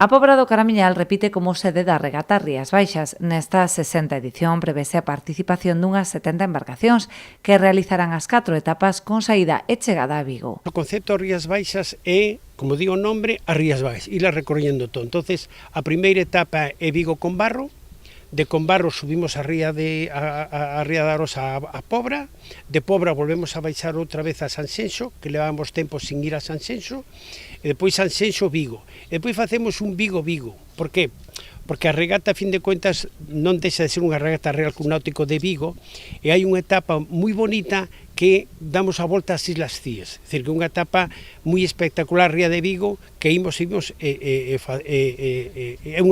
A Pobra do Caramiñal repite como sede da regata Rías Baixas. Nesta 60ª edición prevese a participación dunhas 70 embarcacións que realizarán as 4 etapas con saída e chegada a Vigo. O concepto Rías Baixas é, como digo o nombre, a Rías Baixas, irla recorrendo todo. Entonces, a primeira etapa é Vigo con Barro, de Conbarro subimos a Ría de Arosa a Pobra, de Pobra volvemos a baixar outra vez a Sanxenxo, que levamos tempo sin ir a Sanxenxo, e depois Sanxenxo Vigo, e depois facemos un Vigo-Vigo. Por que? Porque a regata, a fin de contas, non deixa de ser unha regata Real Club Náutico de Vigo, e hai unha etapa moi bonita que damos a volta ás Islas Cíes, é dicir, que unha etapa moi espectacular, Ría de Vigo, que é unha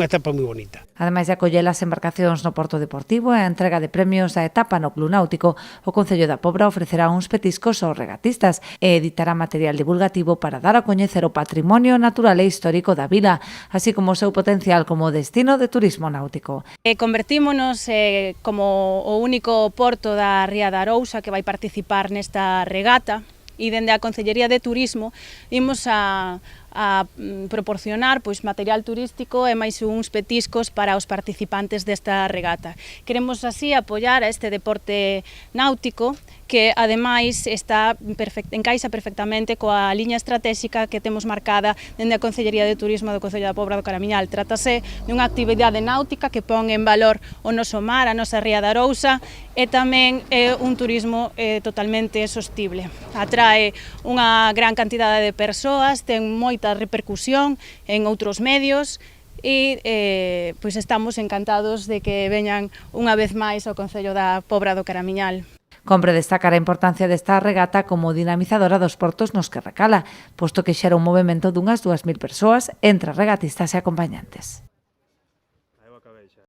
etapa moi bonita. Ademais de acoller as embarcacións no Porto Deportivo e a entrega de premios da etapa no Club Náutico, o Concello da Pobra ofrecerá uns petiscos aos regatistas e editará material divulgativo para dar a coñecer o patrimonio natural e histórico da vila, así como o seu potencial como destino de turismo náutico. Convertímonos como o único porto da Ría de Arousa que vai participar nesta regata, e dende a Concellería de Turismo imos a proporcionar material turístico e máis uns petiscos para os participantes desta regata. Queremos así apoiar a este deporte náutico que ademais encaixa perfectamente coa liña estratégica que temos marcada dende a Concellería de Turismo do Concello da Pobra do Caramiñal. Trátase dunha actividade náutica que pon en valor o noso mar, a nosa Ría de Arousa, e tamén é un turismo totalmente sostible. Atrae unha gran cantidade de persoas, ten moita repercusión en outros medios e estamos encantados de que veñan unha vez máis ao Concello da Pobra do Caramiñal. Compre destacar a importancia desta regata como dinamizadora dos portos nos que recala, posto que xera un movimento dunhas 2000 persoas entre regatistas e acompañantes.